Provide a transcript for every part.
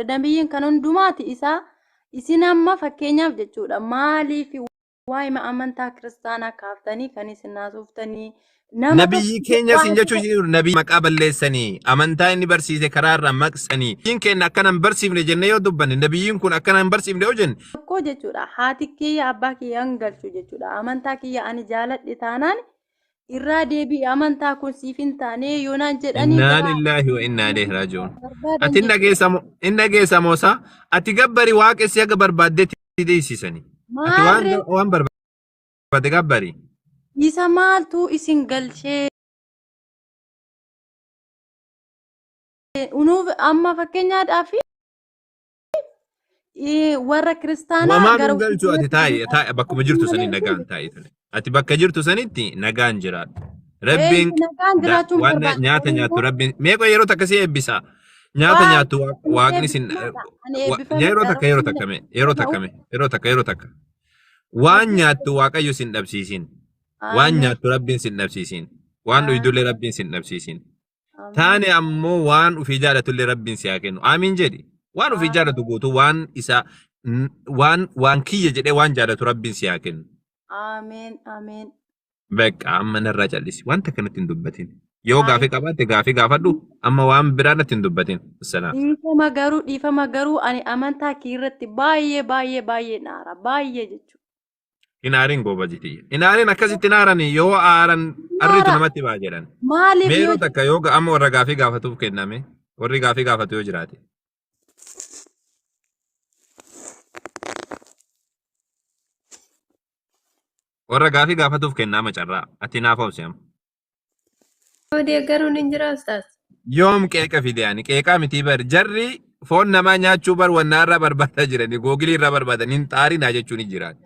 nabiyyiin kan hundumaati isaa isin amma fakkeenyaaf jechuudha maaliif waa'ee amantaa kiristaanaa kaaftanii kan isin haasooftanii nama nabiyyi keenya sin jechuu jiru nabiyyi maqaa balleessanii amantaa inni barsiise karaarraa maqsanii nabiyyiin keenya akkana hin barsiifne jennee yoo dubbanne nabiyyiin kun akkana hin barsiifne yoo jenne tokko jechuudha haati kiyya abbaa kiyya hin galchu jechuudha amantaa kiyya ani jaaladhe taanaan irraa deebii amantaa kun siif hin taane yoonaan jedhanii inna lillahi wa inna ilaihi raaji'uun ati hin dhageessamoo ati gabbari waaqessi aga barbaaddetti deessisanii ati waan barbaadde gabbari isa maaltu isin galchee unuuf amma fakkeenyaadhaaf warra kiristaanaa garuu galchu ati taa'e bakkuma jirtu sanii nagaan taa'e ati bakka jirtu sanitti nagaan jiraadhu rabbiin waan nyaata nyaatu rabbiin meeqa yeroo takka si eebbisa nyaata nyaatu waaqni sin yeroo takka waan nyaattu waaqayyo sin dhabsiisin waan nyaattu rabbiin sin dhabsiisin waan dhuydullee rabbiin sin dhabsiisin taane ammoo waan ufii jaalatullee rabbiin si haa kennu amiin jedhi waan ufii jaalatu guutuu waan isa waan kiyya jedhee waan jaalatu rabbiin si haa kennu amiin amiin beeqa amma narraa callisi wanta kanatti hin dubbatin yoo gaafii qabaatte gaafii gaafadhu amma waan biraa natti hin dubbatin assalaam dhiifama garuu ani amantaa kee irratti baay'ee naara baay'ee jechuudha inaarin gooba jiti inaarin akkasitti naarani yoo aaran arritu namatti baa jedhan meeroo takka yoo amma warra gaafii gaafatuuf kenname warri gaafii gaafatu yoo jiraate warra gaafii gaafatuuf kennama carraa ati naaf obseem deeggaruun hin jiraataas yoom qeeqa fidanii qeeqaa miti bar jarri foon namaa nyaachuu bar wannaarraa barbaadaa jirani googilii irraa barbaadan hin xaarinaa jechuun hin jiraan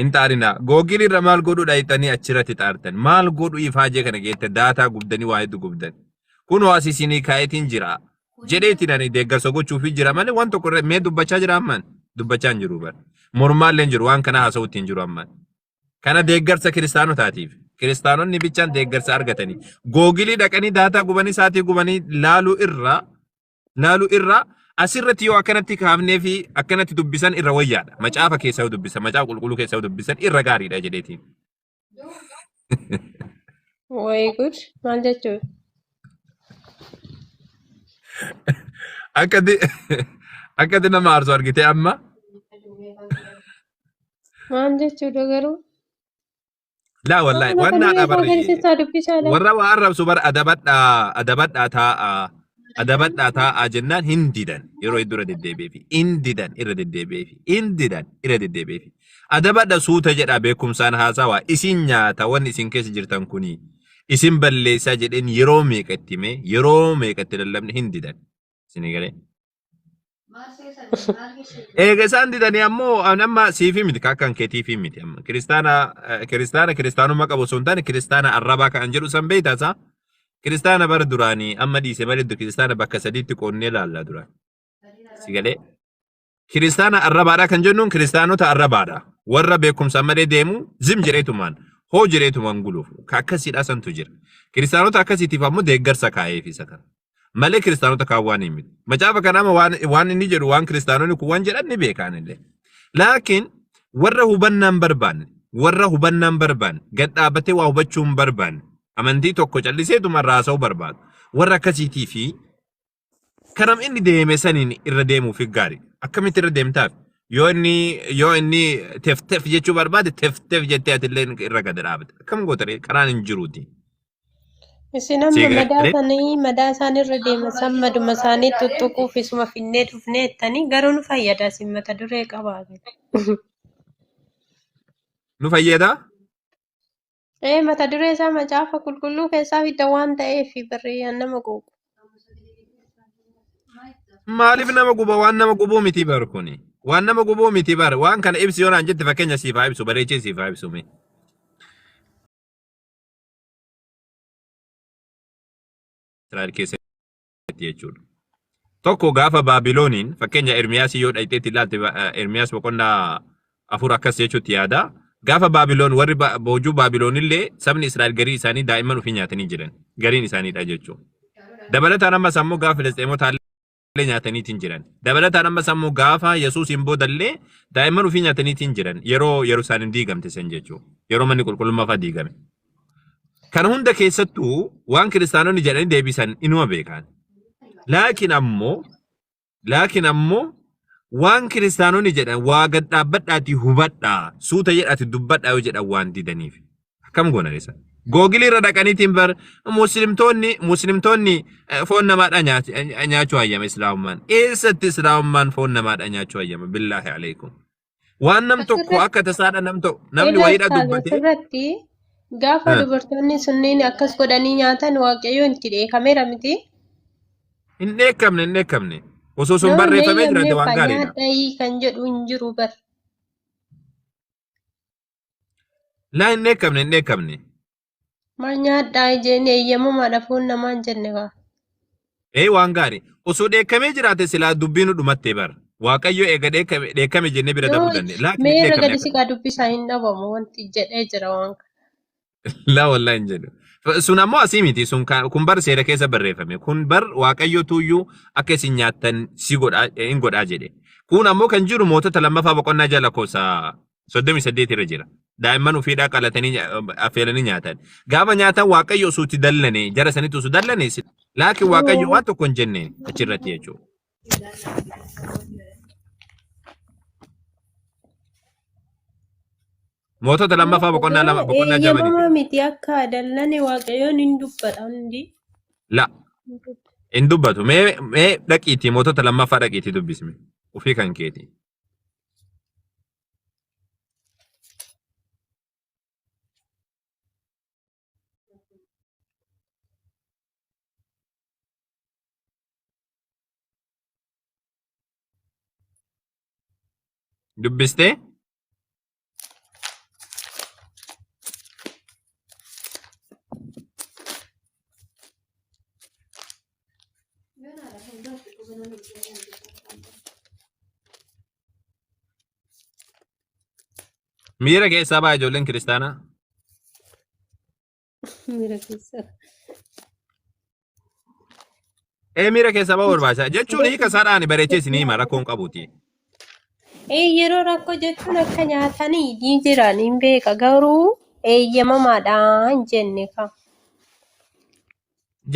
hin xaarinaa googilii irra maal godhu dhaayitanii achirratti xaartan maal godhu ifaajee kana geette daataa gubdanii waa hedduu gubdan kun waasisinii kaayetiin jira jedheetiin ani deeggarsa gochuuf jira malee waan tokko irra mee dubbachaa jira amman dubbachaa hin jiru bar mormaallee hin jiru waan kana haasa'uutti hin jiru amman kana deeggarsa kiristaanotaatiif kiristaanonni bichaan deeggarsa argatanii googilii dhaqanii daataa gubanii saatii gubanii laaluu irraa asirratti yoo akkanatti kaafnee fi akkanatti dubbisan irra wayyaadha macaafa keessa yoo dubbisan macaafa qulqulluu keessa yoo dubbisan irra gaariidha jedheetiin. Way good maal jechuudha. Akkati nama aarsu argite amma. Maal jechuudha garuu. لا والله وانا ورا وعرب سوبر ادبت تا جنان هنديدن يرو يدور الدبي في انديدن يرد الدبي في انديدن يرد الدبي في ادبت سوت جدا بكم سان هاسوا اسينيا تا ون اسين كيس جرتان كوني اسين بلي ساجدين يرو ميكتيمه يرو ميكتللم هنديدن سينيغري Eegasaan didanii ammoo amma siifi miti kakkan keetiifi miti amma kiristaanuma qabu osoo hin taane kiristaana arrabaa kan jedhu san beeytaasa kiristaana bara duraanii amma dhiise malee kiristaana bakka sadiitti qoonnee laallaa duraan sigalee kiristaana arrabaadha kan jennuun kiristaanota arrabaadha warra beekumsa malee deemu zim jedheetumaan hoo jedheetumaan guluuf akkasiidha santu jira kiristaanota akkasiitiif ammoo deeggarsa kaa'eefi isa kana. malee kiristaanota kaawwaan hin miti macaafa kanama waan inni jedhu waan kiristaanonni kun waan jedhan ni beekan illee laakiin warra hubannaan barbaanne gad dhaabbatee waa hubachuun barbaanne amantii tokko calliseetuma raasa'uu barbaadu warra akkasiitii fi karam inni deeme saniin irra deemuuf gaarii akkamitti irra deemtaaf yoo inni teftef jechuu barbaade teftef jettee atillee irra gad dhaabate akkam gootare karaan hin jiruuti. Isin amma madaa isaaniirra deema sammaduma isaanii tuttuquuf isuma finnee dhufnee jettanii garuu nu fayyada isin mata duree qabaatu. Nu fayyada? Mata duree isaa macaafa qulqulluu keessaa fidda waan ta'eef barreeyyan nama gubu. Maaliif nama guba waan nama gubuu miti bar kuni? Waan nama gubuu miti bar waan kana ibsi yoo naan jette fakkeenya siifaa ibsu bareechee siifaa ibsu mi. Israa'el keessatti jechuudha. Tokko gaafa Baabilooniin fakkeenya Ermiyaas yoo dhayiteetti ilaalte Ermiyaas boqonnaa 4 akkas jechuutti yaada. Gaafa Baabiloon warri boojuu Baabiloonillee sabni Israa'el garii isaanii daa'imman ofii nyaatanii jiran gariin isaaniidha jechuudha. Dabalataan ammas ammoo gaafa Filisxeemota nyaataniitiin jiran. Dabalataan amma sammuu gaafa Yesuus hin boodallee daa'imman ofii nyaataniitiin jiran yeroo Yerusaalem diigamte san jechuudha. Yeroo manni qulqullummaa fa'aa diigame. Kana hunda keessattuu waan kiristaanonni jedhanii deebisan inuma beekan. Laakiin ammoo waan kiristaanonni jedhan waa gad dhaabbadhaatii hubadhaa suuta jedhaati dubbadhaa yoo jedhan waan didaniif. Akkam goona isa. Googilii irra dhaqaniitiin bar muslimtoonni foon namaadha nyaachuu hayyama islaamummaan. Eessatti islaamummaan foon namaadha nyaachuu hayyama billaahi alaikum. Waan nam tokko akka tasaadha namni wayiidha dubbate. Asirratti gaafa dubartoonni sunniin akkas godhanii nyaatan waaqayyoon itti dheekameera miti. Hin dheekkamne. Osoo sun barreeffamee jiraate waan gaariidha. Nyaadhaayii kan jedhu hin jiru bar. Laa hin dheekkamne. Maal nyaadhaa jennee eeyyamamaadha foon namaan jenne kaa. Waan gaarii. Osoo dheekkamee jiraate silaa dubbiin dhumattee bara. Waaqayyo eega dheekkame jennee bira darbuu dandeenya. Meerra gadi siqaa dubbisaa hin dhabamu wanti jedhee jira waan kana. Laa wallaa hin jedhu. Sun ammoo asii miti. Kun bar seera keessa barreeffame. Kun bar waaqayyo tuuyyuu akka isin nyaattan hin godhaa jedhe. Kun ammoo kan jiru mootota lammaffaa boqonnaa jala koosaa 38 irra jira. Daa'imman ofiidhaa qalatanii affeelanii nyaatan. Gaafa nyaatan waaqayyo osoo itti dallane jara sanitti osoo dallane laakiin waaqayyo waan tokko hin jenne achirratti jechuudha. Mootota lammaffaa boqonnaa jamanii. Eeyyamamaa miti akka dallane waaqayyoon hin dubbata hundi. La hin dubbatu mee dhaqiitii mootota lammaffaa dhaqiitii dubbisme ofii kan keeti. Dubbistee? Miira keessaa ba'a ijoolleen kiristaanaa? Miira keessaa. Miira keessaa ba'a barbaachisaa. Jechuun hiika isaadhaan bareechee isin hima rakkoon qabuuti. Yeroo rakkoo jechuun akka nyaatanii ni jiran hin beeka garuu eeyyamamaadhaan jenne ka.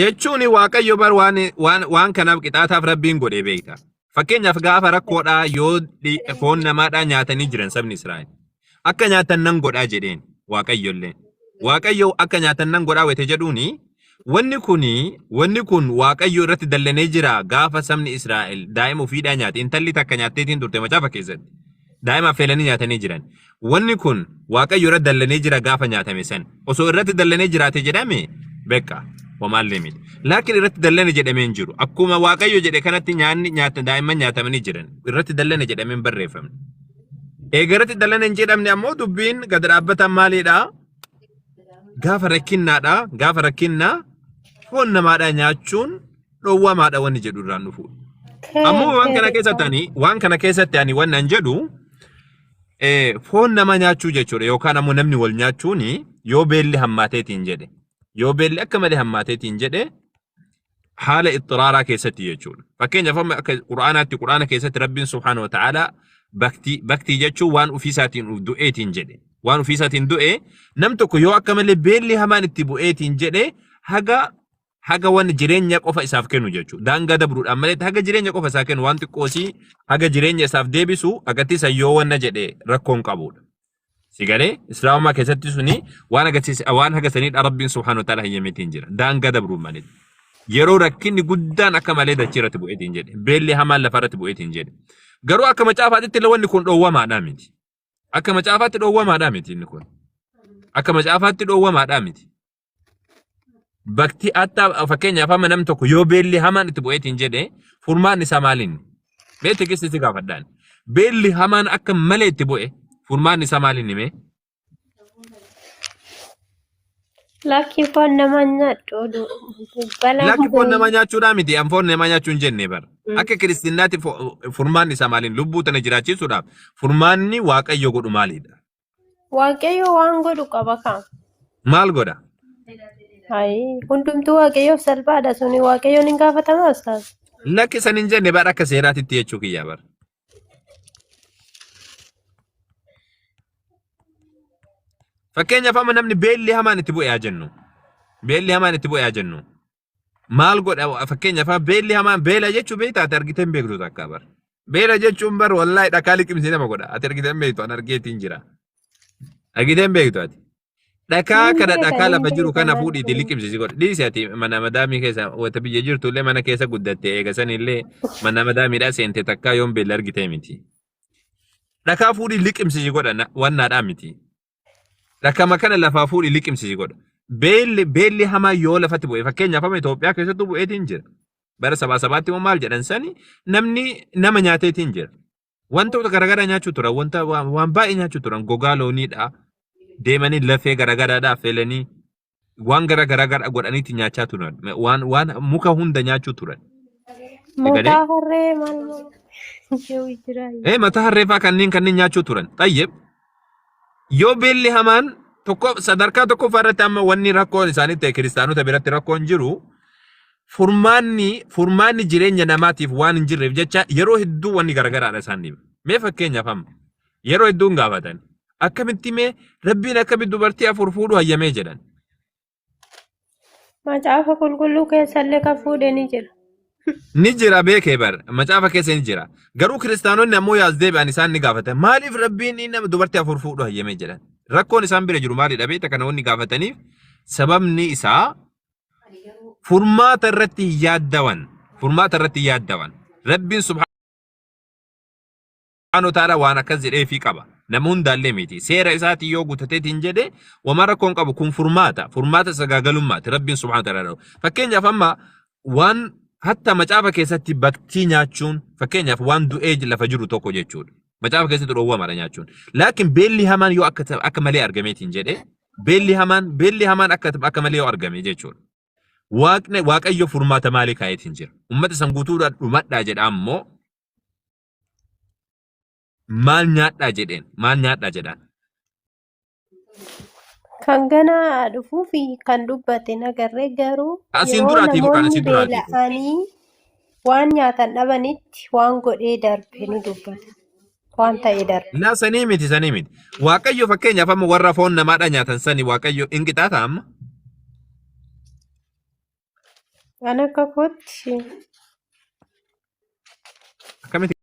Jechuun waaqayyo bar waan kanaaf qixaataaf rabbiin godhee beekta. Fakkeenyaaf gaafa rakkoodhaa yoo foon namaadhaa nyaatanii jiran sabni Israa'el. Akka nyaatan nan godhaa jedheen waaqayyolleen. Waaqayyo akka nyaatan nan godhaa wete jedhuuni wanni kun waaqayyo irratti dallanee jira gaafa sabni Israa'el daa'ima ofiidhaa nyaate intalli takka nyaatteetiin turte macaafa keessatti. Daa'ima affeelanii nyaatanii jiran. Wanni kun waaqayyo irratti dallanee jira gaafa nyaatame san. Osoo irratti dallanee jiraate jedhame beeka. Wamaallee miti. Laakiin irratti dallane jedhamee hin jiru. Akkuma waaqayyo jedhe kanatti daa'imman nyaatamanii jiran. Irratti dallane jedhamee hin barreeffamne. Eega irratti dallane hin jedhamne ammoo dubbiin gad dhaabbatan maalidhaa? Gaafa rakkinnaadhaa. Gaafa rakkinnaa foon namaadhaa nyaachuun dhowwamaadha wanni jedhu irraan dhufu. Ammoo waan kana keessatti ani wannan jedhu foon nama nyaachuu jechuudha yookaan ammoo namni wal nyaachuun yoo beelli hammaateetiin jedhe. Yoo beelli akka malee hammaateetiin jedhe haala ixxiraaraa keessatti jechuudha. Fakkeenyaaf akka quraana keessatti rabbiin subhaanahu wa ta'aalaa baktii jechuun waan ofiisaatiin du'eetiin jedhe. Waan ofiisaatiin du'e nam tokko yoo akka malee beelli hamaan itti bu'eetiin jedhe haga waan jireenya qofa isaaf kennu jechuudha. Daangaa dabruudhaan malee haga jireenya qofa isaaf kennu waan xiqqoosii haga jireenya isaaf deebisu agarsiisa yoo wanna jedhe rakkoon qabudha. Sigalee islaamummaa keessatti suni waan haga saniidha rabbiin subhaanahu wa ta'ala hayyameetiin jira. Daangaa dabruun malee. Yeroo rakkinni guddaan akka malee dachee irratti bu'eetiin jedhe. Beelli hamaan lafa irratti bu'eetiin jedhe. Garuu akka macaafaatti illee wanni kun dhoowwamaadhaa miti. Akka macaafaatti dhoowwamaadhaa miti inni kun. Akka macaafaatti dhoowwamaadhaa miti. Bakti attaa fakkeenyaaf amma nam tokko yoo beelli hamaan itti bu'eetiin jedhe furmaan isaa maaliin? Beetti keessatti gaafadhaan. Beelli hamaan akka malee itti bu'e furmaan isaa maaliin hime? Lakki foon nama nyaadhu. Lakki foon nama nyaachuudhaa miti. An foon nama nyaachuu hin jenne bara. Akka kiristiinaatti furmaan isaa maaliin? Lubbuu tana jiraachisuudhaaf furmaanni waaqayyo godhu maalidha? Waaqayyo waan godhu qaba kaa. Maal godha? Hundumtuu waaqayyoof salphaadha suni waaqayyoon hin gaafatamaa taas. Lakki san hin jenne bara akka seeraatitti jechuu kiyyaa bara. Fakkeenyaaf amma namni beelli hamaan itti bu'ee haa jennu. Beelli hamaan itti bu'ee haa jennu. Maal godha fakkeenyaaf beelli hamaan beela jechuu beektaa ati argitee hin beektu takka bara. Beela jechuun bara wallaahi dhakaa liqimsee nama godha. Ati argitee hin beektu an argeetiin jira. Argitee hin beektu ati. Dhakaa kana dhakaa lafa jiru kana fuudhiitii liqimsisi godha. Dhiisi ati mana madaamii keessa wata biyya jirtullee mana keessa guddatte eegasanillee mana madaamiidhaa seente takkaa yoon beella argitee miti. Dhakaa fuudhii liqimsisi godha wannaadhaa miti. Dhakaa kana lafaa fuudhii liqimsisi godha. Beelli hamaa yoo lafatti bu'e fakkeenyaaf amma Itoophiyaa keessattuu bu'eetiin jira. Bara sabaatti immoo maal jedhan sani namni nama nyaateetiin jira. Wantoota garaagaraa nyaachuu turan waan baay'ee nyaachuu turan gogaa looniidha. Deemanii lafee garaagaraadhaa feelanii waan garaagaraa godhaniitti nyaachaa turan. Waan muka hunda nyaachuu turan. Mataa harree maal mataa harree fa'aa kanneen nyaachuu turan. Xayyib yoo beelli hamaan sadarkaa tokkoffaa irratti amma wanni rakkoon isaanii ta'e kiristaanota biratti rakkoon jiru furmaanni jireenya namaatiif waan hin jirreef jecha yeroo hedduu wanni garaagaraadha isaaniif. Mee fakkeenyaaf amma yeroo hedduun gaafatan. Akkamitti mee rabbiin akkamitti dubartii afur fuudhu hayyamee jedhan. Macaafa qulqulluu keessallee kan fuudhe ni jira. Ni jira beekee bara macaafa keessa ni jira. Garuu kiristaanonni ammoo yaas deebi'an isaan ni gaafatan. Maaliif rabbiin nama dubartii afur fuudhu hayyamee jedhan. Rakkoon isaan bira jiru maalidha beekta kana wanni gaafataniif sababni isaa furmaata irratti yaaddawan. Rabbiin subhaanahu wa ta'ala waan akkas jedheefii qaba. Nama hundaallee miti. Seera isaatii yoo guutateetiin jedhe wama rakkoon qabu kun furmaata sagaagalummaati rabbiin subhaanahu wa ta'ala. Fakkeenyaaf amma waan hatta macaafa keessatti baktii nyaachuun fakkeenyaaf waan du'ee lafa jiru tokko jechuudha. Macaafa keessatti dhoowwamara nyaachuun. Laakiin beelli hamaan yoo akka malee argameetiin jedhe beelli hamaan akka malee yoo argame jechuudha. Waaqayyo furmaata maalii kaayetiin jira. Uummata san guutuudhaan dhumadhaa jedha ammoo maal nyaadhaa jedhaan. Kan ganaa dhufuu fi kan dubbate nagarree garuu Asiin yeroo duraatiif kan namoonni asiin duraatiif. beela'anii waan nyaatan dhabanitti waan godhee darbe ni dubbata. Waan ta'ee darbe. Laa sanii miti. Waaqayyo fakkeenyaaf amma warra foon namaadhaa nyaatan sani waaqayyo hin qixaata amma. Kan akka kootti Akkamitti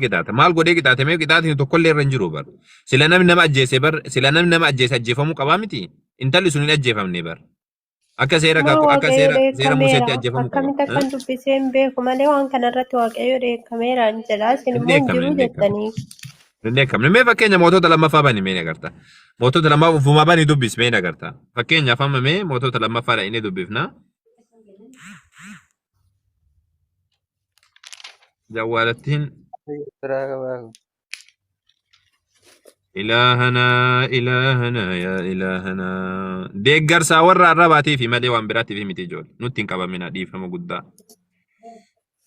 qixaata? Maal godhee qixaate mee qixaatiin tokkollee irra hin jiru bara. Sila namni nama ajjeese ajjeefamuu qabaa miti. Intalli sun hin ajjeefamne bara. Akka seera Museetti ajjeefamuu qaba. akkamitti akkan dubbisee hin beeku malee waan kanarratti waaqayyo dheekkameera hin jedhaa isin immoo hin jiru jettanii. Dandeekkamne. Mee fakkeenya mootota lammaffaa bani mee agarta. Mootota lammaffaa ufuma bani dubbis mee agarta. Fakkeenyaaf amma mee mootota lammaffaa inni dubbifna. Jawwaalattiin ilaahana yaa ilaahana. Deeggarsaa warra arrabaatii fi malee waan biraatiif miti ijoollee. Nutti hin qabamina dhiifama guddaa.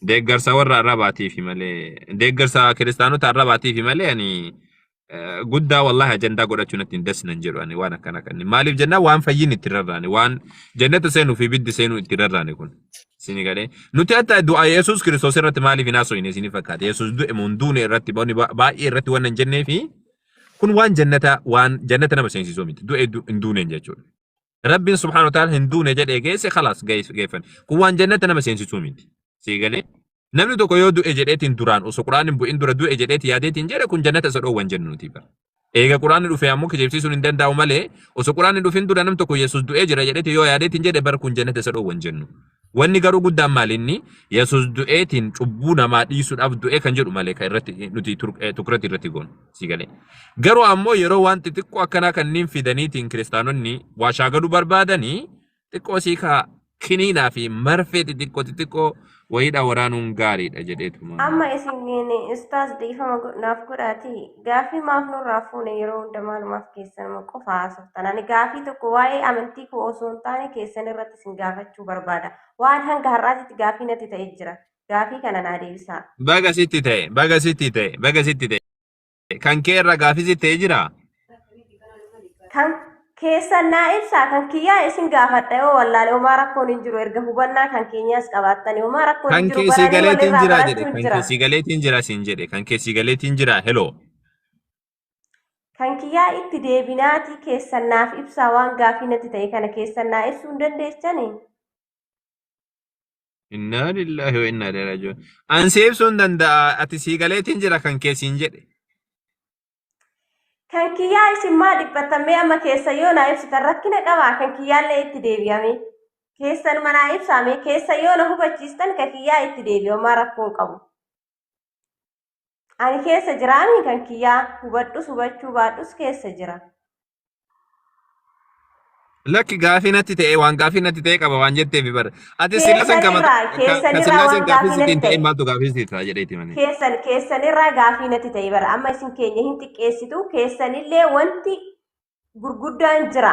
Deeggarsa warra arrabaatii fi malee deeggarsa kiristaanota arrabaatii fi malee ani guddaa wallahi ajandaa godhachuu natti hin dasnan jedhu ani waan akkana kanni. Maaliif jennaa waan fayyin itti rarraane waan jannata seenuu fi biddi seenuu itti rarraane kun. Sini galee nuti hatta du'a Yesuus Kiristoos irratti maaliif hin haasofne isin fakkaate. Yesuus du'e mun duune irratti baay'ee irratti waan hin jennee fi kun waan jannata nama seensisuu miti. Du'e hin duuneen jechuudha. Rabbiin subhaanahu wa ta'ala hin duune jedhee geesse khalaas geeffan. Kun waan jannata nama seensisuu miti. Sigalee namni tokko yoo du'e jedheetiin duraan osoo quraaniin bu'in dura du'e jedheetiin yaadeetiin jedhe kun jannata isa dhoowwan jennu nuti bara. Eega quraanni dhufe ammoo kijibsiisuun hin danda'u malee osoo quraanni dhufin dura nam tokko Yesuus du'ee jira jedheetiin yoo yaadeetiin jedhe bara kun jannata isa dhoowwan jennu. Wanni garuu guddaan maalinni Yesuus du'eetiin cubbuu namaa dhiisuudhaaf du'e kan jedhu malee kan irratti nuti tukurratti irratti goonu sigalee. Garuu ammoo yeroo waan xixiqqoo akkanaa kanneen fidaniitiin kiristaanonni waa shaagaluu barbaadanii xiqqoo siikaa kiniinaa fi marfee xixiqqoo wayiidha waraanuun gaariidha jedheetuma. Amma isin istaas dhiifama naaf godhaati gaafii maaf nurraa fuune yeroo hunda maalumaaf keessan qofa haasoftan ani gaafii tokko waa'ee amantii koo osoo hin taane keessan irratti isin gaafachuu barbaada waan hanga har'aatitti gaafii natti ta'ee jira gaafii kana naa deebisaa. Baga sitti ta'e kan kee irra gaafii sitti ta'ee jira. Keessan naa ibsaa kan kiyyaa isin gaafadha yoo wallaalee homaa rakkoon hin jiru erga hubannaa kan keenyaas qabaattanii homaa rakkoon hin Kan jiru keessi baranii galeetiin walirraa jira jedhe. barachuun Kan jira. keessi galeetiin jira siin jedhe. Kan keessi galeetiin jira. Hello. Kan kiyyaa itti deebinaati keessan naaf ibsaa waan gaafii natti ta'e kana keessan naa ibsuu hin dandeessanii? Inna lillahi wa inna ilaihi raji'un. An si ibsuu hin danda'a. Ati si galeetiin jira kan keessiin jedhe. Kan kiyyaa isin maa dhiphattamee amma keessa yoo naa ibsitan rakkina qabaa kan kiyyaallee itti deebi'ame. Keessan manaa ibsaame keessa yoo na hubachiistan kan kiyyaa itti deebi'u maa rakkoon qabu. Ani keessa jiraami kan kiyyaa hubadhus hubachuu baadhus keessa jira. Lakki gaafii natti ta'e waan gaafii natti ta'e qaba waan jetteef bara. Ati sillasan kama Keessanirraa waan gaafii gaafii sitiin natti ta'e ta'e. maaltu gaafii sitii ta'a jedheeti mani. Keessanirraa gaafii natti ta'e bara amma isin keenya hin xiqqeessitu keessanillee wanti gurguddaan jira.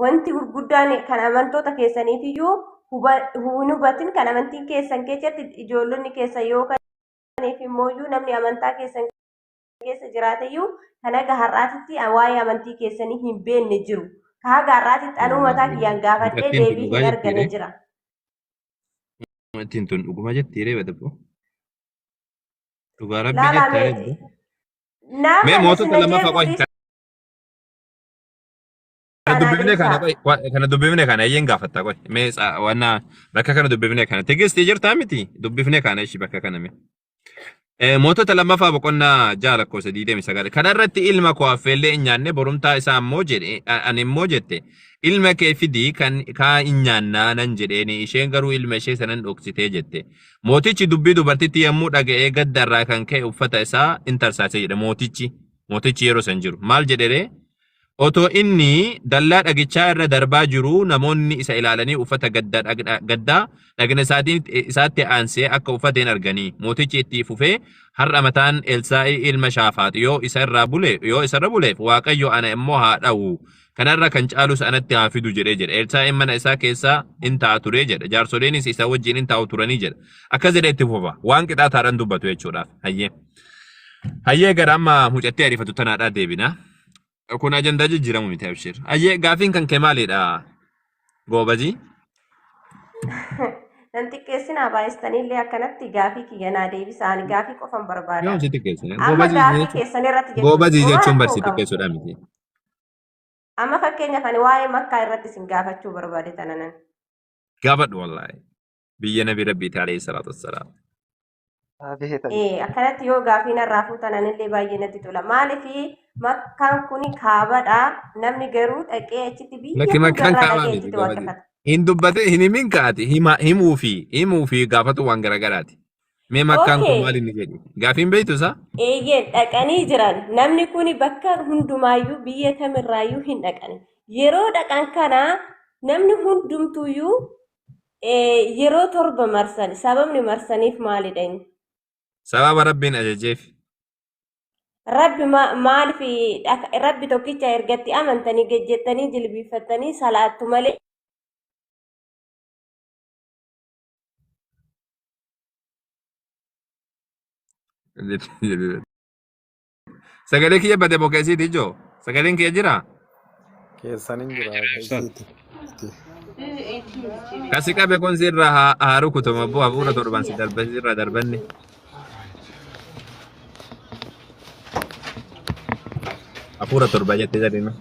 Wanti gurguddaan kan amantoota keessaniifiyyuu hin hubatin kan amantiin keessan keessatti ijoollonni keessan yoo kaniif immooyyuu namni amantaa keessan keessa jiraateyyuu kan aga har'aatitti waa'ee amantii keessanii hin beekne jiru. Kan aga har'aatitti anuu mataa kiyyaan gaafadhee deebii hin argane jira. Ittiin tun dhuguma jettee reeba dabbo. Dhugaa rabbii Laalaa jettaa mee reeba. Mee mootota lammaffaa qoy. Kana dubbifne kana eeyyen gaafatta qoy. Mee wanna bakka kana dubbifne kana tegestii jirtaa miti dubbifne kana ishi bakka kana mee. Mootota lammaffaa boqonnaa ja'a lakkoofsa 29 kanarratti ilma koo affeellee hin nyaanne borumtaa isaa ammoo jedhe ani immoo jette ilma kee fidii kan hin nyaannaa nan jedheeni isheen garuu ilma ishee sanan dhoksitee jette mootichi dubbii dubartitti yommuu dhaga'ee gaddarraa kan ka'e uffata isaa in tarsaase jedhe mootichi yeroo san jiru maal jedhere otoo inni dallaa dhagichaa irra darbaa jiru namoonni isa ilaalanii uffata gaddaa dhagna isaatti aansee akka uffateen arganii mootichi itti fufee har'a mataan Elsaa'i ilma Shaafaat yoo isarra buleef Waaqayyo ana immoo haa dha'u kanarra kan caalus anatti haa fidu jedhe Elsaa'in mana isaa keessaa in ta'a ture jedha jaarsoleenis isa wajjin in taa'u turanii jedha akkas jedhe itti fufa waan qixaataadhaan dubbatu jechuudhaaf hayyee gara amma mucattee ariifatu tanaadhaa deebina. Kun ajandaa jijjiiramu miti abshir. Ayyee gaafiin kan kee maalidha goobaji? Nan xiqqeessinaa baay'istanillee akkanatti gaafii kiyyanaa deebisaan gaafii qofan barbaada. Yoo si xiqqeessine. Amma gaafii keessan irratti Goobazii jechuun barsi xiqqeessuudha miti. Amma fakkeenyaaf ani waa'ee makkaa irratti isin gaafachuu barbaade tananan. Gaafadhu wallaahi. Biyya nabi rabbiiti alayhi salaatu wassalaam. Akkanatti yoo gaafii narraa fuutananillee baay'ee natti tola. Maaliif makkaan kuni kaabadha. Namni garuu dhaqee achitti biyya makkaan guddaa kaabaa dhaqee miti achitti waaqeffata. hin dubbate hin himin kaati himuu fi gaafatu waan garagaraati. Mee makkaan kun maal inni jedhi? Gaafiin beektu isaa? Eeyyeen dhaqanii jiran namni kuni bakka hundumaayyuu biyya kamirraayyuu hin dhaqan. Yeroo dhaqan kana namni hundumtuuyyuu yeroo 7 marsan sababni marsaniif maalidha inni? Sababa rabbiin ajajeef. Rabbi maaliif rabbi tokkicha ergatti amantanii gejjettanii jilbiiffattanii salaattu malee. Sagalee kiyya bade bokeessiiti ijoo? Sagaleen kiyya jira? Keessan hin jira. Kasi qabe kun sirra haa rukutuma bu'aa hafuura torban si sirra darbanne. Hafuura torba jettee jedhina.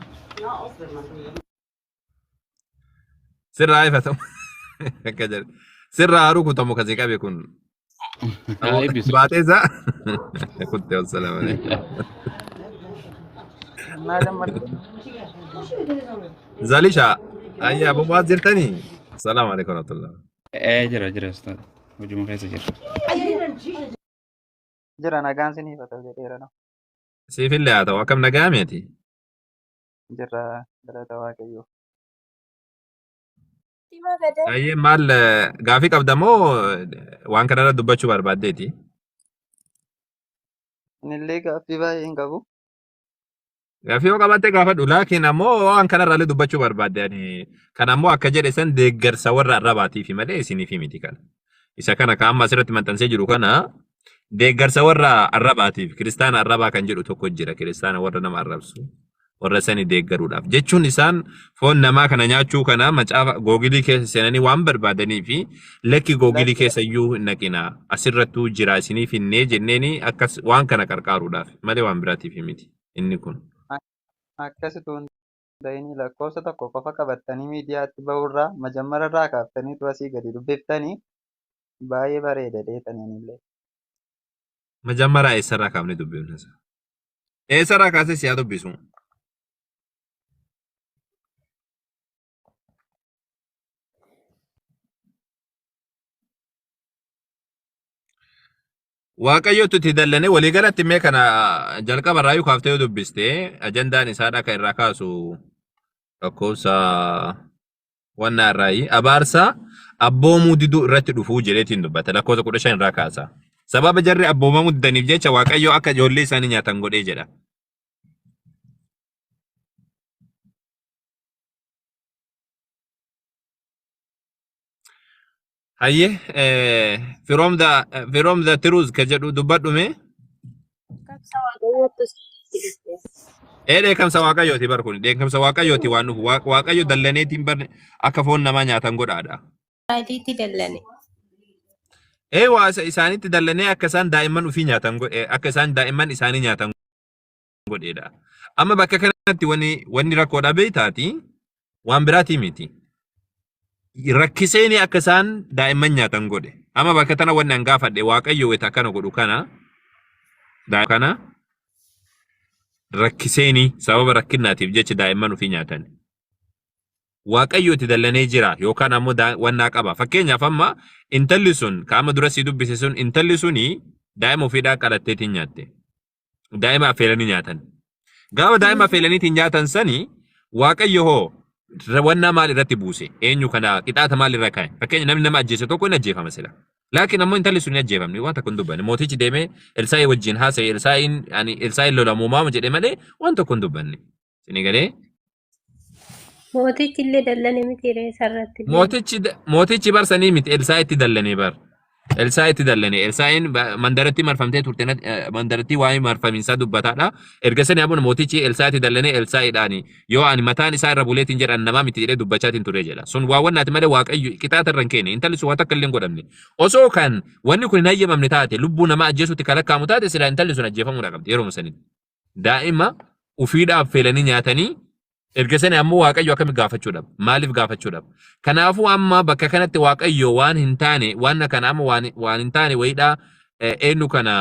Sirra haa ifatamu. Akka jedhe. Sirra haa rukutamu kasi qabe kun. Baatee isaa? Kuttee wassalaam Zalisha, ayyaa bu'aat jirtanii? Salaamu alaikum warahmatullah. Jira ustaad. Hojii keessa jira. Jira nagaan sinii fata jedheera no. Siifillee haa ta'u akkam nagaa meeti? Jira galata waaqayyoo. Ayyee maal gaafii qabda moo waan kanarra dubbachuu barbaaddeeti? Inillee gaaffii baay'ee hin qabu. Gaafii yoo qabatte gaafadhu laakiin ammoo waan kanarraallee dubbachuu barbaadde kan ammoo akka jedhe san deeggarsa warra arrabaatiifi malee isiniifi miti kana. Isa kana kan amma asirratti maxxansee jiru kana deeggarsa warra arrabaatiif kiristaana arrabaa kan jedhu tokko jira kiristaana warra nama arrabsu warra sani deeggaruudhaaf jechuun isaan foon namaa kana nyaachuu kana macaafa googilii keessa seenanii waan barbaadanii fi lakki googilii keessa iyyuu hin naqinaa asirrattuu jira isiniif hinnee jenneeni akkas waan kana qarqaaruudhaaf malee waan biraatiif miti inni kun. Akkasitu hundayni lakkoofsa tokko qofa qabattanii miidiyaatti bahurraa majammararraa kaaftaniitu asii gadi dubbiftanii baay'ee bareeda deetaniinillee. Majammaraa eessarraa kaafne dubbifna isa. Eessarraa kaasee siyaa dubbisu. Waaqayyotu itti dallane waliigalatti mee kana jalqabarraa yoo kaaftee yoo dubbiste ajandaan isaadha kan irraa kaasu lakkoofsa wannaa irraayi abaarsa abboomuu diduu irratti dhufuu jedheetiin dubbata lakkoofsa 15 irraa kaasa. Sababa jarri abboomamuu didaniif jecha Waaqayyo akka ijoollee isaanii nyaatan godhee jedha. Hayyee from the truth ka jedhu dubbadhu mee? Dheekkamsa Waaqayyooti bar kun dheekkamsa Waaqayyooti waan dhufu Waaqayyo dallaneetiin bar akka foon namaa nyaatan godhaadha. Baadiitti dallane. Waa isaanitti dallanee akka isaan daa'imman ofii nyaatan godhe akka isaan daa'imman isaanii nyaatan godheedha. Amma bakka kanatti wanni rakkoodha beektaati waan biraatii miti. Rakkiseeni akka isaan daa'imman nyaatan godhe. Amma bakka tana wanni an gaafadhe Waaqayyo weta akkana godhu kana rakkiseeni sababa rakkinaatiif jecha daa'imman ofii nyaatan. Waaqayyo itti dallanee jira yookaan ammoo wannaa qaba. Fakkeenyaaf amma intalli sun kaama dura si dubbise sun intalli suni daa'ima ofiidhaa qalatteetiin nyaatte. Daa'ima affeelanii nyaatan. Gaafa daa'ima affeelaniitiin nyaatan sani Waaqayyo hoo wannaa maal irratti buuse? Eenyu kana qixaata maal irra kaa'e? Fakkeenya namni nama ajjeese tokko hin ajjeefama sila. Laakiin ammoo intalli sun hin ajjeefamne waan tokko hin dubbanne. Mootichi deemee Elsaa'ii wajjin haasa'e Elsaa'ii lolamu maama jedhee malee waan tokko hin dubbanne. Sini galee? Mootichi illee dallane miti reessarratti. Mootichi barsanii miti Elsaa'itti dallane bar. Elsaa'itti dallane. Elsaa'iin mandaratti marfamtee turte mandaratti waa'ee marfamiinsaa dubbataadha. Erga sanii ammoo mootichi Elsaa'itti dallane Elsaa'iidhaani yoo ani mataan isaa irra buleetiin jedhan namaa miti jedhee dubbachaatiin ture jedha. Sun waa wannaati malee Waaqayyo qixaata irra hin keenne intalli sun waan takka illee hin godhamne. Osoo kan wanni kun hin hayyamamne taate lubbuu namaa ajjeesuutti kalakkaamu taate silaa intalli sun ajjeefamuudha qabdi yeroo sanitti. Daa'ima ufiidhaaf affeelanii nyaatanii erga sanii ammoo Waaqayyo akkamitti gaafachuudhaaf maaliif gaafachuudhaaf kanaafuu amma bakka kanatti Waaqayyo waan hin taane waan kana amma waan hin taane wayiidhaa eenyu kana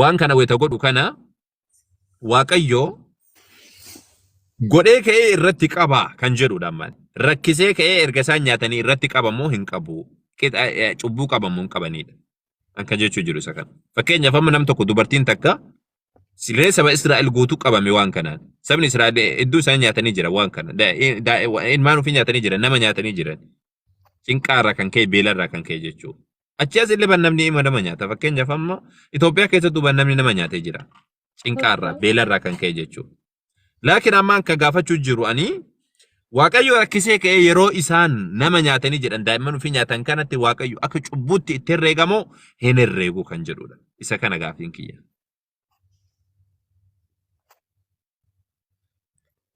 waan kana wayita godhu kana Waaqayyo godhee ka'ee irratti qaba kan jedhudha ammaan rakkisee ka'ee erga isaan nyaatanii irratti qabamuu hin qabu cubbuu qabamuu hin qabanidha akka jechuu jiru isa kana fakkeenyaaf amma nam tokko dubartiin takka Silee saba Israa'el guutuu qabame waan kanaan. Sabni Israa'el iddoo isaan nyaatanii jira waan kana. Ilmaan ofii nyaatanii jiran nama nyaatanii jiran. Cinqaarraa kan ka'e beelarraa kan ka'e jechuudha. Achi as illee namni nama nyaata. Fakkeenyaaf amma Itoophiyaa keessattuu namni nama nyaatee jira. Cinqaarraa beelarraa kan ka'e jechuudha. Laakiin amma akka gaafachuu jiru ani Waaqayyo rakkisee ka'ee yeroo isaan nama nyaatanii jedhan daa'imman ofii nyaatan kanatti Waaqayyo akka cubbuutti itti herreegamoo hin herreegu kan jedhudha. Isa kana gaafiin kiyya.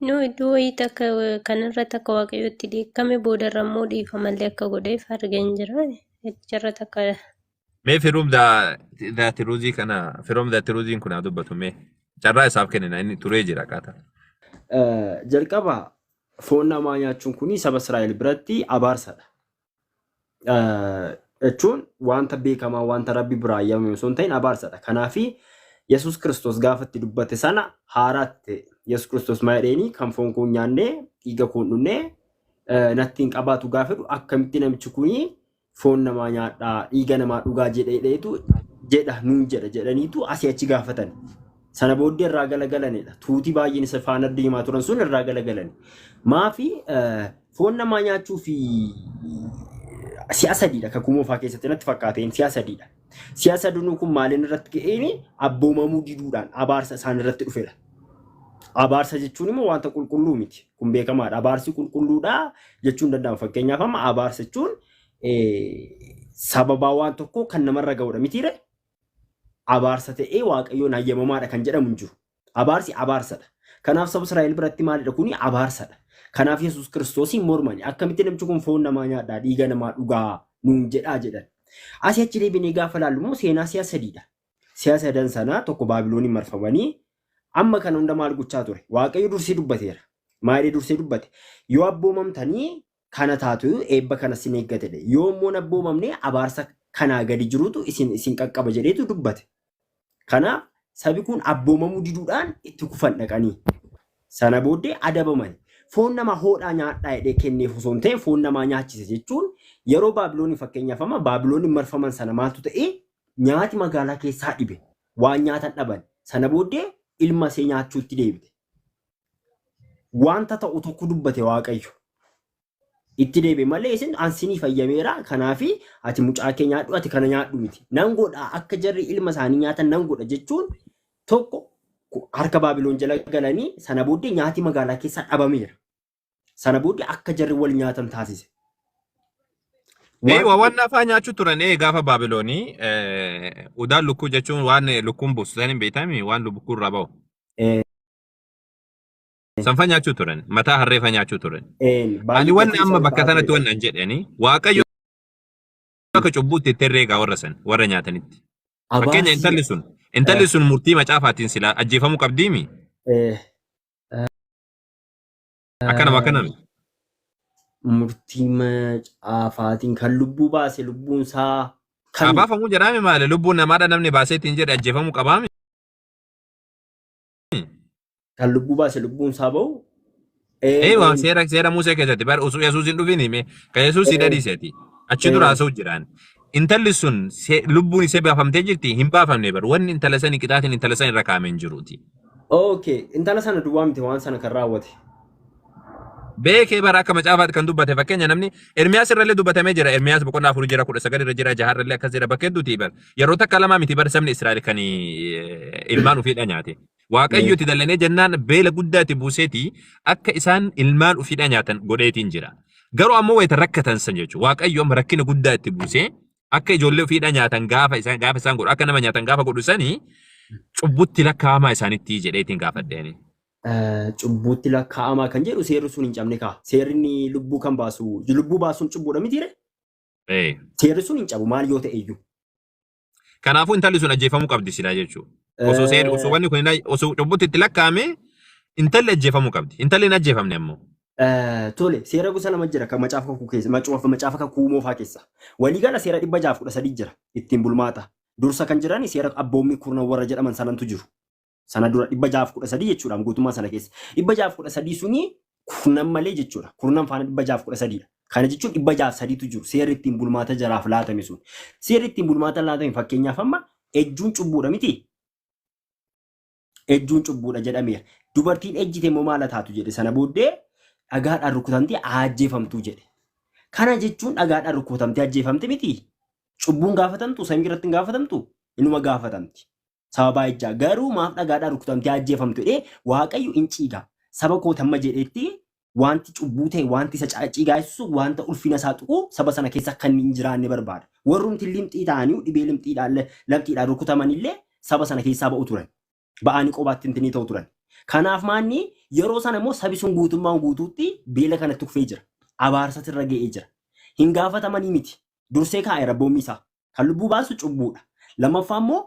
Nu iddoo wayii takka kanarratti akka Waaqayyootti dheekkame boodarra immoo dhiifamallee akka godheef argan jira. Jarra takka. Mee firuum daatiruuzii kana firuum daatiruuziin kun haa dubbatu mee carraa isaaf kennina inni turee jira qaata. Jalqaba foon namaa nyaachuun kuni saba Israa'el biratti abaarsadha. Jechuun wanta beekamaa wanta Rabbi biraa eeyyamame osoo hin ta'in abaarsadha. Kanaafi Yesuus Kiristoos gaafatti dubbate sana haaraatti Yesuus Kiristoos maayidheeni kan foon kun nyaannee dhiiga kun dhunnee natti hin qabaatu gaafadhu akkamitti namichi kuni foon namaa nyaadhaa dhiiga namaa dhugaa jedha nuun jedhaniitu asii achi gaafatan. Sana booddee irraa galagalanidha. Tuutii baay'een isa faana deemaa turan sun irraa galagalani. Maafi foon namaa nyaachuu fi siyaasadidha kan kumoofaa keessatti natti fakkaateen siyaasadidha. Siyaasa dunuu kun maaliin irratti ga'eeni abboomamuu diduudhaan abaarsa isaan irratti dhufedha. Abaarsa jechuun immoo wanta qulqulluu miti. Kun beekamaadha. Abaarsi qulqulluudha jechuun danda'ama. Fakkeenyaaf amma abaarsa jechuun sababaa waan tokko kan namarra ga'udha mitiire. Abaarsa ta'ee Waaqayyoon hayyamamaadha kan jedhamu hin jiru. Abaarsi abaarsadha. Kanaaf saba Israa'el biratti maalidha kuni abaarsadha. Kanaaf Yesuus Kiristoosiin mormani akkamitti namichi kun foon namaa nyaadhaa dhiiga namaa dhugaa nuun jedhaa jedhan. Asii achi deebinee gaafa laallu immoo seenaa siyaasa sadiidha. Siyaasa sadan sanaa tokko Baabilooniin marfamanii amma kana hunda maal gochaa ture? Waaqayyo dursee dubbateera. Maalii dursee dubbate? Yoo abboomamtanii kana taatu eebba kana sin eeggatedha. Yoo immoo abboomamne abaarsa kanaa gadi jirutu isin qaqqaba jedheetu dubbate. Kanaaf sabi kun abboomamuu diduudhaan itti kufan dhaqanii. Sana booddee adabaman. Foon namaa hoodhaa nyaadhaa jedhee kenneef osoo hin ta'e foon namaa nyaachise jechuun yeroo Baabiloonii fakkeenyaaf amma Baabilooniin marfaman sana maaltu ta'e nyaati magaalaa keessaa dhibe. Waan nyaatan dhaban. Sana booddee ilma ishee nyaachuutti deebite. Wanta ta'u tokko dubbate Waaqayyo. Itti deebi'e malee isin ansinii fayyameera kanaafi ati mucaa kee nyaadhu ati kana nyaadhu miti. Nan godha akka jarri ilma isaanii nyaatan nan godha jechuun tokko harka Baabiloon jala galanii sana booddee nyaati magaalaa keessaa dhabameera. Sana booddee akka jarri wal nyaatan taasise. Waan afaan nyaachuu turan gaafa Baabiloonii udaan lukkuu jechuun waan lukkuun buusu san hin beekami waan lukkuu irraa ba'u. Sanfa nyaachuu turan mataa harreefa nyaachuu turan. Ani wanni amma bakka sanatti wanni an jedhanii Waaqayyo akka cubbuutti itti herreegaa warra san warra nyaatanitti. Fakkeenya intalli sun murtii macaafaatiin silaa ajjeefamuu qabdiimi. Akkanami. Murtii macaafaatiin kan lubbuu baase lubbuun isaa kan baafamuu jedhame maali lubbuun namaadha namni baaseetiin jedhe ajjeefamuu qabaami. Kan lubbuu baase lubbuun isaa ba'u. Waan seera Musee keessatti bar osoo Yesuus hin dhufin hime kan Yesuus hidhadhiiseeti achi dura haasa'u jiraan. Intalli sun lubbuun isee baafamtee jirti hin baafamne bar wanni intala sanii qixaatiin intala san irra kaa'amee hin jiruuti. Okay intala sana duwwaa miti waan sana kan raawwate. Beekee bara akka macaafaatti kan dubbate fakkeenya namni Ermiyaas irrallee dubbatamee jira. Ermiyaas boqonnaa 4 jira 19 irra jira 6 irrallee akkas jira bakkee duuti bar yeroo takka lama miti bar sabni Israa'el kan ilmaan ufiidha nyaate. Waaqayyo itti dallanee jennaan beela guddaa itti buuseeti akka isaan ilmaan ufiidha nyaatan godheetiin jira. Garuu ammoo wayita rakkatan san jechuudha. Waaqayyo amma rakkina guddaa itti buusee akka ijoollee ufiidha nyaatan gaafa isaan godhu akka nama nyaatan gaafa godhu sanii cubbutti lakkaa'amaa isaanitti jedheetiin gaafadheeni. Cubbutti lakkaa'amaa kan jedhu seerri sun hin cabne kaa. Seerri lubbuu kan baasu lubbuu baasuun cubbuudha mitiire? Seerri sun hin cabu maal yoo ta'e iyyuu. Kanaafuu intalli sun ajjeefamuu qabdi silaa jechuudha. Osoo wanni kun osoo cubbutti itti lakkaa'ame intalli ajjeefamuu qabdi. Intalli hin ajjeefamne ammoo. Tole seera gosa lama jira kan macaafa kakuu keessa macaafa kakuu moofaa keessa. Waliigala seera 613 jira ittiin bulmaata. Dursa kan jiran seera abboommii kurnan warra jedhaman sanantu jiru. Sana dura 613 jechuudha guutummaa sana keessa. 613 suni kurnan malee jechuudha. Kurnan faana 613 dha. Kana jechuun 603tu jiru. Seerri ittiin bulmaata jaraaf laatame sun. Seerri ittiin bulmaata laatame fakkeenyaaf amma ejjuun cubbuudha miti. Ejjuun cubbuudha jedhameera. Dubartiin ejjite immoo maal taatu jedhe sana booddee dhagaadhaan rukutamtee ajjeefamtuu jedhe. Kana jechuun dhagaadhaan rukutamtee ajjeefamte miti. Cubbuun gaafatamtu samii irratti hin gaafatamtu inuma gaafatamti. Sababa ejjaa garuu maaf dhagaadhaan rukutamtee ajjeefamtu jedhee Waaqayyo hin ciiga. Saba koo tamma jedheetti wanti cubbuu ta'e wanti isa ciigaasu wanta ulfina isaa tuqu saba sana keessa kan hin jiraanne barbaada. Warrumti limxii ta'anii dhibee lamxiidhaan rukutaman illee saba sana keessaa ba'u turan. Ba'anii qobaatti hintinii ta'u turan. Kanaaf maanni yeroo sana immoo sabi sun guutummaan guutuutti beela kanatti kufee jira. Abaarsatti irra ga'ee jira. Hin gaafatamanii miti. Dursee kaa'eera boommi isaa. Kan lubbuu baasu cubbuudha. Lammaffaa immoo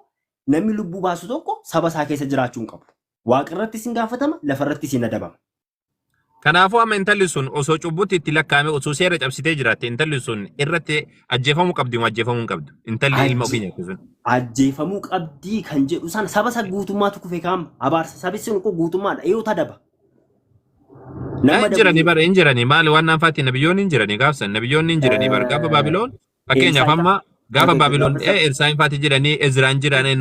namni lubbuu baasu tokko saba isaa keessa jiraachuu hin qabu. Waaqa irrattis hin gaafatama, lafa irrattis hin adabama. Kanaafuu amma intalli sun osoo cubbutti itti lakkaa'ame osoo seera cabsitee jiraatte intalli sun irratti ajjeefamuu qabdi moo ajjeefamuu hin qabdu? Intalli ilma ofii nyaattu sun. Ajjeefamuu qabdi kan jedhu sana saba isa guutummaatu kufee kaa'ama. Abaarsa sabi sun koo guutummaadha. Eeyyoota adaba. Hin jiranii bara hin jiranii maali waan naanfaatti nabiyyoonni hin jiranii gaafsan nabiyyoonni hin jiranii bara gaafa Baabiloon fakkeenyaaf amma gaafa Baabiloon Elsaayin faatti jiranii Ezraan jiranii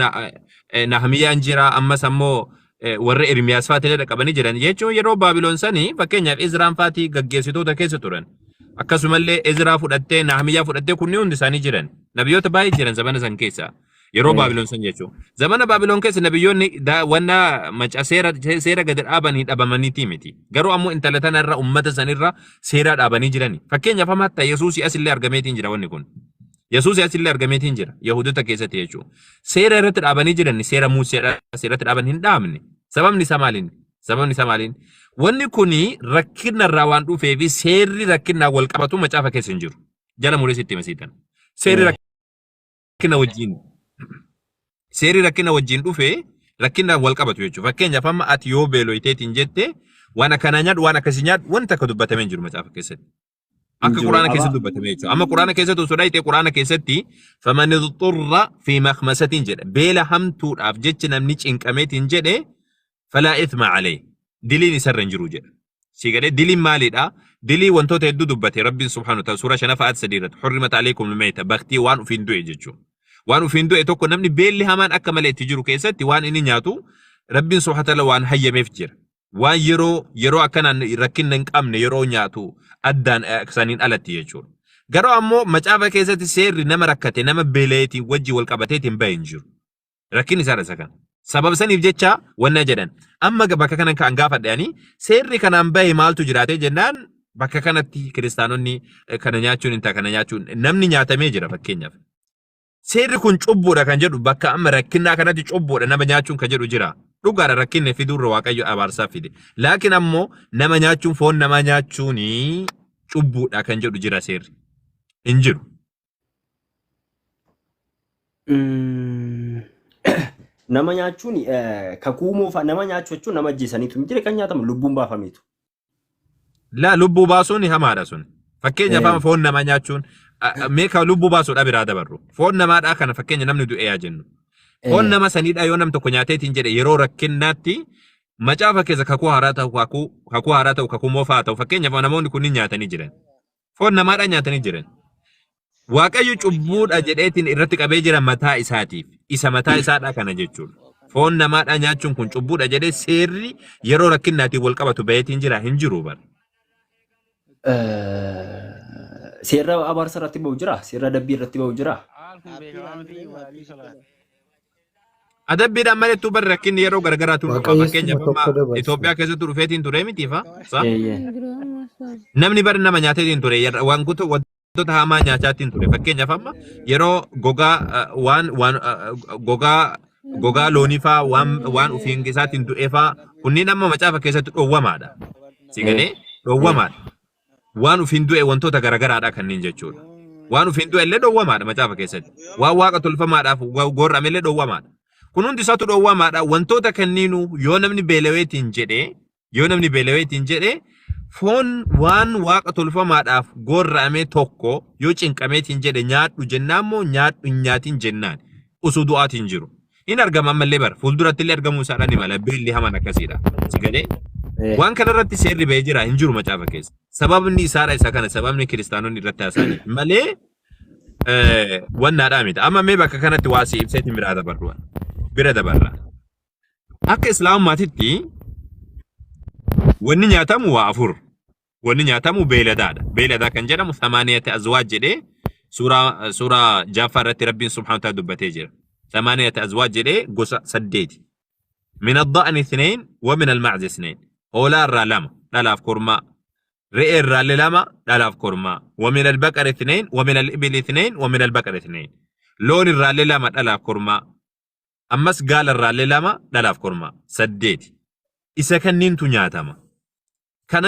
Nahmiyaan jira ammas ammoo warra Ermiyaas faatti dhaqabanii jiran jechuun yeroo Baabiloon sanii fakkeenyaaf Ezraan faatti gaggeessitoota keessa turan akkasumallee Ezraa fudhattee Nahmiyaa fudhattee kunni hundi isaanii jiran nabiyyoota baay'ee jiran zamana san keessa yeroo Baabiloon san jechuun zamana Baabiloon keessa nabiyyoonni wanna maca seera gadi dhaabanii dhabamaniiti miti garuu ammoo intala tanarra ummata sanirra seera dhaabanii jirani fakkeenyaaf amma hatta Yesuus asillee argameetiin jira wanni kun Yesuus asillee argameetiin jira Yahudota keessatti jechuun seera irratti dhaabanii jiran seera Museedha seeratti dhaaban hin dhaabne sababni isaa maaliin sababni isaa maaliin wanni kuni rakkina irraa waan dhufee fi seerri rakkinaa wal qabatu macaafa keessa hin jiru jala mureesitti masiitan seerri rakkina wajjin dhufee rakkina wal qabatu jechuudha fakkeenyaaf amma ati yoo beeloyteetiin jette waan akkana nyaadhu waan akkasii nyaadhu wanta akka dubbatamee hin jiru macaafa keessatti akka quraana keessatti dubbatamee jechuudha amma quraana keessatti osoo dhaayitee quraana keessatti faman xurra fi makhmasatiin jedha beela hamtuudhaaf jecha namni cinqameetiin jedhe falaa ithma calee diliin isarra hin jiru jedha si gadee diliin maaliidha dilii wantoota hedduu dubbate rabbiin subhaanahu ta'ala suura 5 irratti hurrimat alaykum almayta baktii waan ufiin du'e jechuudha waan ufiin du'e tokko namni beelli hamaan akka malee itti jiru keessatti waan inni nyaatu rabbiin subhaanahu ta'ala waan hayyameef jira waan yeroo akkanaan rakkinna hin qabne yeroo nyaatu addaan saniin alatti jechuudha garuu ammoo macaafa keessatti seerri nama rakkate nama beeleetiin wajji wal qabateetiin bahe hin jiru rakkinni isaa isa kana sabab saniif jecha wanna jedhan amma bakka kanan kan gaafadhani seerri kanaan bahe maaltu jiraate jennaan bakka kanatti kiristaanonni kana nyaachuun inta kana nyaachuun namni nyaatamee jira fakkeenyaaf seerri kun cubbuudha kan jedhu bakka amma rakkinaa kanatti cubbuudha nama nyaachuun kan jedhu jira dhugaadha rakkinne fiduurra waaqayyo abaarsaa fide laakiin ammoo nama nyaachuun foon nama nyaachuun cubbuudha kan jedhu jira seerri hin jiru. Nama nyaachuun kakuu moofa nama nyaachuu jechuun nama ajjeesaniitu miti kan nyaatamu lubbuun baafameetu. La lubbuu baasuun hamaadha sun. Fakkeenyaaf foon nama nyaachuun meeqa lubbuu baasuudha biraa dabarru. Foon namaadhaa kana fakkeenya namni du'ee yaa jennu. Foon nama saniidhaa yoo nam tokko nyaateetiin jedhe yeroo rakkinnaatti macaafa keessa kakuu haaraa ta'u kakuu moofaa ta'u fakkeenyaaf namoonni kunniin nyaatanii jiran. Foon namaadhaa nyaatanii jiran. Waaqayyo cubbuudha jedheetiin irratti qabee jira mataa isaatiif. Isa mataa isaadhaa kana jechuudha. Foon namaadhaa nyaachuun kun cubbuudha jedhee seerri yeroo rakkinnaatiin wal qabatu baheetiin jira hin jiru bara. Seerra abaarsa irratti ba'u jira? Seerra adabbii irratti ba'u jira? Adabbiidhaan malettuu bara rakkinni yeroo garagaraatu dhufa. Fakkeenyaaf Itoophiyaa keessatti dhufeetiin ture mitiifa. Namni bara nama nyaateetiin ture wantoota hamaa nyaachaatiin ture. Fakkeenyaaf amma yeroo gogaa loonifaa waan ufiin isaatiin du'eefaa kunniin amma macaafa keessatti dhoowwamaadha. Sigalee dhoowwamaadha. Waan ufiin du'e wantoota garagaraadha kanneen jechuudha. Waan ufiin du'e illee dhoowwamaadha macaafa keessatti. Waan waaqa tolfamaadhaaf gorrame illee dhoowwamaadha. Kun hundi isaatu dhoowwamaadha. Wantoota kanniinuu yoo namni beelaweetiin jedhee foon waan waaqa tolfamaadhaaf gorrame tokko yoo cinqameetiin jedhe nyaadhu jennaan moo nyaadhu hin nyaatin jennaan osoo du'aatiin jiru. In argama ammallee bara fuulduratti illee argamuu isaadha ni mala beelli hamaan akkasiidha. Sigalee waan kanarratti seerri bahee jira hin jiru macaafa keessa. Sababni isaadha isa kana sababni kiristaanonni irratti haasa'an malee wannaadhaa miti. Amma mee bakka kanatti waa si ibseetiin bira dabarra. Akka islaamummaatitti wanni nyaatamu waa afur. Wanni nyaatamu beeladaadha. Beeladaa kan jedhamu 8 azwaaj jedhee suuraa Jaaffaa irratti Rabbiin subhaanahu wa ta'ala dubbatee jira. 8 azwaaj jedhee gosa 8. من الضأن 2 ومن المعز 2 هولا الرالما دلاف كورما رئي الرالي لما دلاف كورما ومن البقر 2 ومن الإبل 2 ومن البقر 2 لون الرالي لما دلاف كورما أمس قال الرالي لما دلاف كورما سديت إسا كان ننتو نياتما كان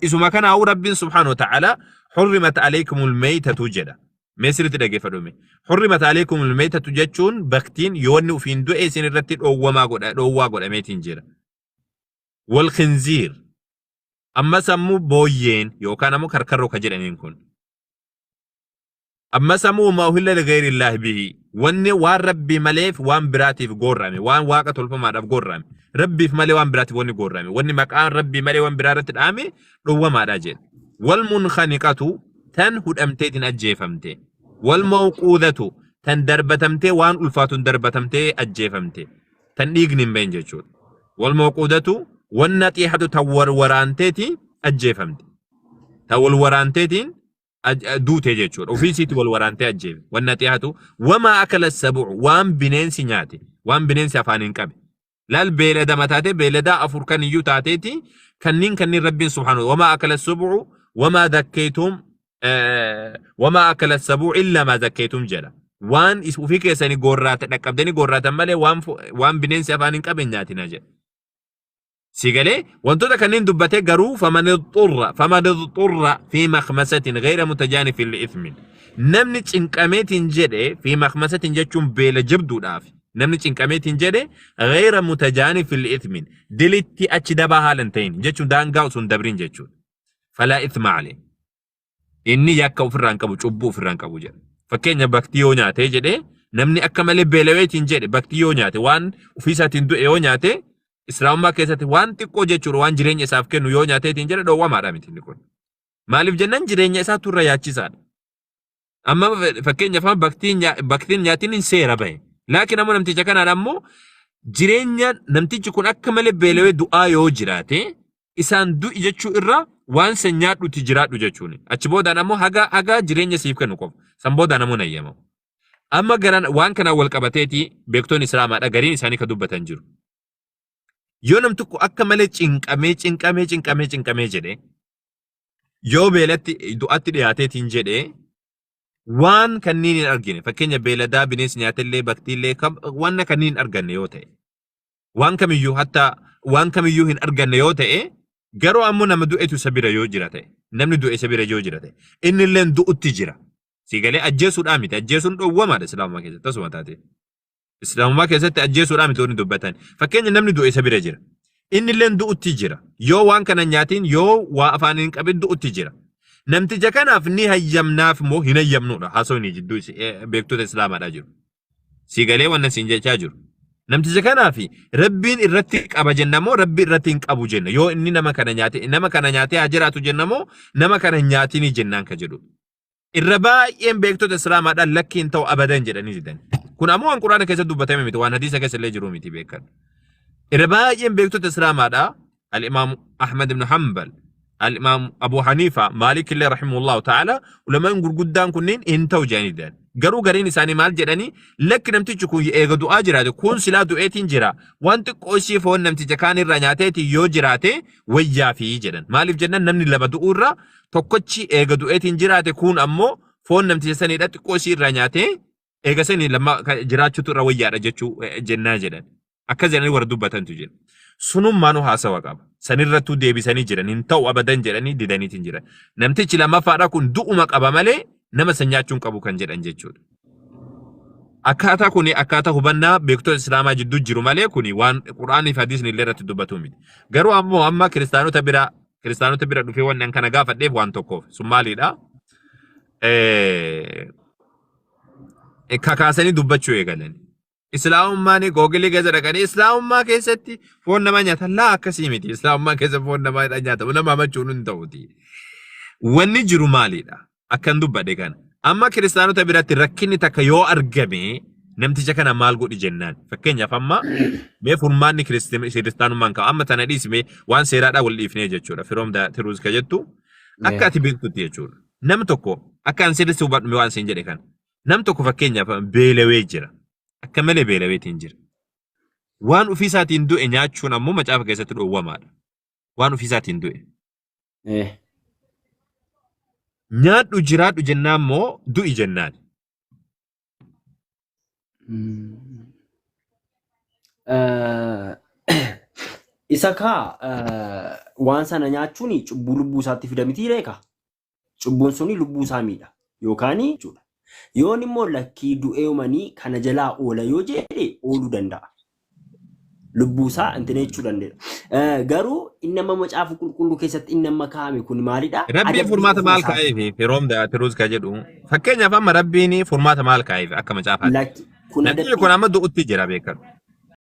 إسما كان أو رب سبحانه وتعالى حرمت عليكم الميتة جدا مصر تلاقي فدومي حرمت عليكم الميتة تجتشون بختين يونو فين دو سن الرتين أو ما قد أميتين جرا والخنزير أما سمو بوين يو كان مو كركرو كجرانين كون أما سمو ما أهل لغير الله به وان ربي مليف وان براتي في قرامي وان واقع تلفما في قرامي ربي في ملي وان براتي وان قرامي وان مكان ربي ملي وان براتي الآمي لو ما راجل والمنخنقة تن هد أمتين أجيفمتي والموقوذة تن دربتمتي وان ألفات دربتمتي أجيفمتي تن إيغنين بين جيشود والموقوذة والنتيحة تور ورانتيتي أجيفمتي تول ورانتيتين دوتي جيشود وفيسيتي والورانتي أجيف والنتيحة وما أكل السبع وان بنينسي نياتي وان بنينسي أفانين كبي لا البيلة متاتي بيلة أفركان يوتاتيتي كنين ربين سبحانه وما أكل السبع وما ذكيتم وما أكل السبوع إلا ما ذكيتم جلا وان وفي كيساني قرات نكبدني قرات مالي وان بنين سيفانين كبنياتي نجل سيقالي وانتو كنين دبتي قرو فمن اضطر في مخمسة غير متجانف لإثم نمني تنكاميت جدي في مخمسة جتشم بيل جبدو دافي نمني تنكاميت جدي غير متجانف لإثم دلتي أتشدبا هالنتين جتشم دانقاو سندبرين جتشم فلا إثم عليه إني يكاو فران كبو چبو فران كبو جد فكين بكتيو نياتي جدي نمني أكمل بيلويتين جدي بكتيو نياتي وان وفيسا تندو إيو نياتي Islaamummaa keessatti waan xiqqoo jechuudha waan jireenya isaaf kennu yoo nyaateetiin jedhe dhoowwamaadha miti inni kun. Maaliif jennaan jireenya isaa turra yaachisaadha. Amma fakkeenyaaf baktiin nyaatiin hin seera bahe. Laakiin ammoo namticha kanaan ammoo jireenya namtichi kun akka malee beelawee du'aa yoo jiraate isaan du'i jechuu irra waan san nyaadhuti jiraadhu jechuuni. Achi boodaan ammoo haga jireenya siif kennu qofa. San boodaan ammoo nayyamamu. Amma garaan waan kanaan wal qabateeti beektoonni Islaamaadha gariin isaanii ka dubbatan jiru. Yoo namtu akka malee cinqamee jedhe yoo beelatti du'atti dhiyaateetiin jedhe waan kanniin hin argine fakkeenya beeladaa bineensi nyaatellee baktiillee waan kanniin hin arganne yoo ta'e waan kamiyyuu hin arganne yoo ta'e garuu ammoo nama du'etu isa bira yoo jira ta'e namni du'e isa bira yoo jira ta'e inni illee du'utti jira siigalee ajjeesuudhaa miti ajjeesuun dhoowwamaadha Islaamummaa keessatti tasuma taate. Islaamummaa keessatti ajjeesuudhaan miti wanni dubbatan. Fakkeenya namni du'e isa bira jira. Inni illee du'utti jira. Yoo waan kana nyaatiin yoo waa afaan hin qabin du'utti jira. Namticha kanaaf ni hayyamnaaf moo hin hayyamnuudha. Haasawni jidduu beektota Islaamaadhaa jiru. Siigalee wannan siin jechaa jiru. Namticha kanaaf rabbiin irratti qaba jenna moo rabbi irratti hin qabu jenna. Yoo inni nama kana nyaatee haa jiraatu jenna moo nama kana hin nyaatinii jennaan ka jedhu. Irra baay'een beektota Islaamaadhaa lakkiin ta'u abadan jedhanii jiran. Kun ammoo waan Quraana keessatti dubbatame miti waan hadiisa keessa illee jiru miti beekan. Irra baay'een beektota Islaamaadha al-Imaam Ahmad ibn Hanbal, al-Imaam Abu Hanifa, Maalik illee rahimahullahu ta'ala ulamaan gurguddaan kunniin hin ta'u jedhaniidhaan. Garuu gariin isaanii maal jedhanii lakki namtichi kun eega du'aa jiraate kun silaa du'eetiin jira waan xiqqoo ishee foon namticha kaan irraa nyaateetiin yoo jiraate wayyaa fi jedhan. Maaliif jennaan namni lama du'uurra tokkochi eega du'eetiin jiraate kun ammoo foon namticha saniidha xiqqoo ishee irraa nyaatee eega sanii lama jiraachuutu irra wayyaadha jechuu jennaa jedhan. Akkas jedhanii warra dubbatantu jira. Sunummaanuu haasawa qaba. Sanirrattuu deebisanii jiran hin ta'u abadan jedhanii didaniitiin jiran. Namtichi lammaffaadha kun du'uma qaba malee nama san nyaachuun qabu kan jedhan jechuudha. Akkaataa kuni akkaataa hubannaa beektota Islaamaa jidduu jiru malee kuni waan Quraanii fi hadiisni illee irratti dubbatu miti. Garuu ammoo amma kiristaanota bira dhufee waan kana gaafadheef waan tokkoof sun maalidha? Kakaasanii dubbachuu eegalan. Islaamummaan googilii keessa dhaqanii Islaamummaa keessatti foon nama nyaatan laa akkasii miti. Islaamummaa keessa foon nama nyaatamu nama hamachuun hin ta'uti. Wanni jiru maalidha? Akkan dubbadhe kana. Amma kiristaanota biratti rakkinni takka yoo argame namticha kana maal godhi jennaan. Fakkeenyaaf amma mee furmaanni kiristaanummaan qabu. Amma tana dhiisime waan seeraadhaa wal dhiifnee jechuudha. Firoom tiruus ka jettu akka ati beektutti jechuudha. Nam tokko akka an sirriitti hubadhume waan siin jedhe kana. Nam tokko fakkeenyaaf beelawee jira. Akka malee beelaweetiin jira. Waan ofiisaatiin du'e nyaachuun ammoo macaafa keessatti dhoowwamaadha. Waan ofiisaatiin du'e. Nyaadhu jiraadhu jennaan moo du'i jennaan. Isa kaa waan sana nyaachuun cubbuu lubbuu isaatti fida miti reeka. Cubbuun suni lubbuu isaa miidha yookaan jechuudha. Yoon immoo lakkii du'ee uumanii kana jalaa oola yoo jedhe ooluu danda'a. Lubbuu isaa intine jechuu dandeenya. Garuu inni amma macaafa qulqulluu keessatti inni amma kaa'ame kun maalidha? Rabbiin furmaata maal kaa'eef firoom tiruus ka jedhu. Fakkeenyaaf amma rabbiin furmaata maal kaa'eef akka macaafaatti. Namni kun amma du'utti jira beekan.